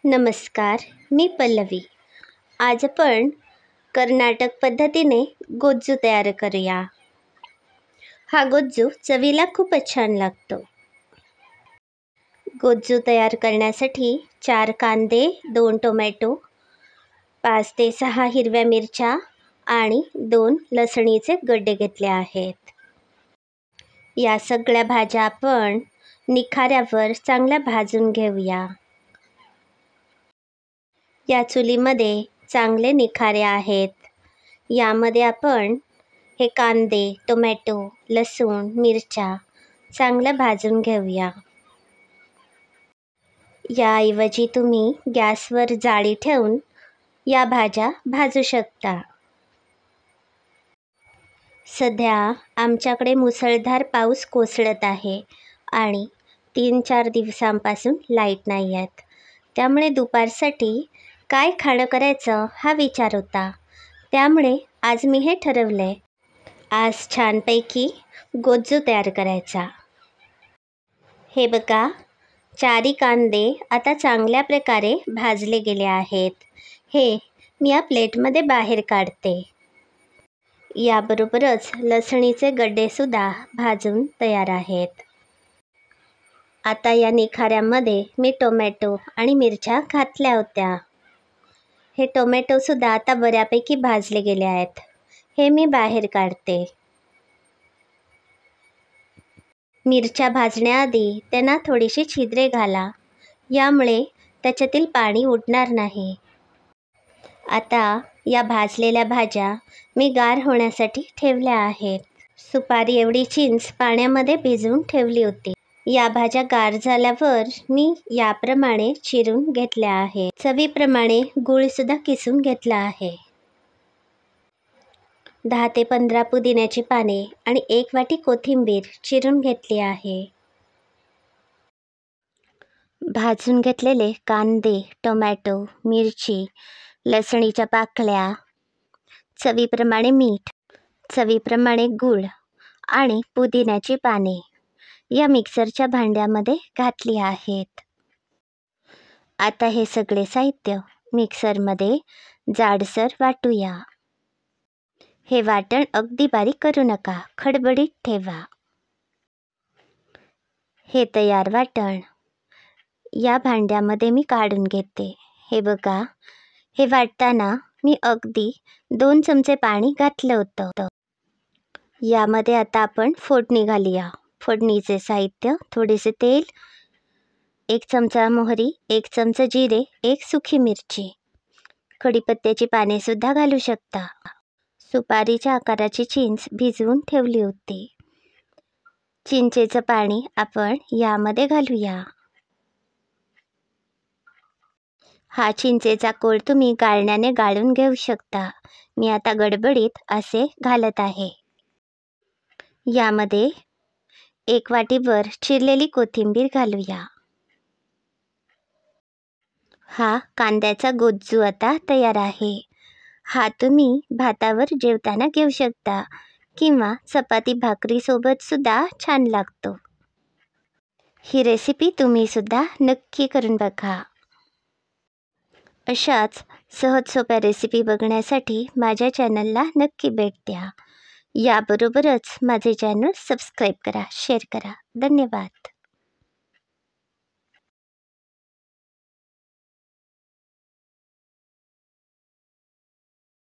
नमस्कार, मी पल्लवी. आज आपण कर्नाटक पद्धतीने गोज्जू तयार करूया. हा गोज्जू चवीला खूपच छान लागतो. गोज्जू तयार करण्यासाठी 4 कांदे, 2 टोमॅटो, 5 ते 6 हिरव्या मिरच्या आणि 2 लसणीचे गड्डे घेतले आहेत. या सगळ्या भाज्या आपण निखाऱ्यावर चांगल्या भाजून घेऊया. या चुलीमध्ये चांगले निखारे आहेत. यामध्ये आपण हे कांदे, टोमॅटो, लसूण, मिरच्या चांगल्या भाजून घेऊया. याऐवजी तुम्ही गॅसवर जाळी ठेवून या भाज्या भाजू शकता. सध्या आमच्याकडे मुसळधार पाऊस कोसळत आहे आणि 3-4 दिवसांपासून लाईट नाही आहेत. त्यामुळे दुपारसाठी काय खाणं करायचं हा विचार होता. त्यामुळे आज मी हे ठरवले, आज छानपैकी गोज्जू तयार करायचा. हे बघा, 4 कांदे आता चांगल्या प्रकारे भाजले गेले आहेत. हे मी या प्लेटमध्ये बाहेर काढते. याबरोबरच लसणीचे गड्डेसुद्धा भाजून तयार आहेत. आता या निखाऱ्यामध्ये मी टोमॅटो आणि मिरच्या घातल्या होत्या. हे टोमॅटोसुद्धा आता बऱ्यापैकी भाजले गेले आहेत. हे मी बाहेर काढते. मिरच्या भाजण्याआधी त्यांना थोडीशी छिद्रे घाला. यामुळे त्याच्यातील पाणी उडणार नाही. आता या भाजलेल्या भाज्या मी गार होण्यासाठी ठेवल्या आहेत. सुपारी एवढी चिंच पाण्यामध्ये भिजवून ठेवली होती. या भाज्या गार झाल्यावर मी याप्रमाणे चिरून घेतल्या आहे. चवीप्रमाणे गूळसुद्धा किसून घेतला आहे. 10 ते 15 पुदिन्याची पाने आणि 1 वाटी कोथिंबीर चिरून घेतली आहे. भाजून घेतलेले कांदे, टोमॅटो, मिरची, लसणीच्या पाकळ्या, चवीप्रमाणे मीठ, चवीप्रमाणे गूळ आणि पुदिन्याची पाने या मिक्सरच्या भांड्यामध्ये घातली आहेत. आता हे सगळे साहित्य मिक्सरमध्ये जाडसर वाटूया. हे वाटण अगदी बारीक करू नका, खडबडीत ठेवा. हे तयार वाटण या भांड्यामध्ये मी काढून घेते. हे बघा, हे वाटताना मी अगदी 2 चमचे पाणी घातलं होतं. यामध्ये आता आपण फोडणी घालूया. फोडणीचे साहित्य: थोडेसे तेल, 1 चमचा मोहरी, 1 चमचा जिरे, 1 सुकी मिरची, कढीपत्त्याची पानेसुद्धा घालू शकता. सुपारीच्या आकाराची चिंच भिजवून ठेवली होती. चिंचेचं पाणी आपण यामध्ये घालूया. हा चिंचेचा कोळ तुम्ही गाळण्याने गाळून घेऊ शकता. मी आता गडबडीत असे घालत आहे. यामध्ये 1 वाटीभर चिरलेली कोथिंबीर घालूया. हा कांद्याचा गोज्जू आता तयार आहे. हा तुम्ही भातावर जेवताना घेऊ शकता किंवा चपाती भाकरीसोबत सुद्धा छान लागतो. ही रेसिपी तुम्ही सुद्धा नक्की करून बघा. अशाच सहज सोप्या रेसिपी बघण्यासाठी माझ्या चॅनलला नक्की भेट द्या. याबरोबरच माझे चॅनल सबस्क्राईब करा, शेअर करा. धन्यवाद.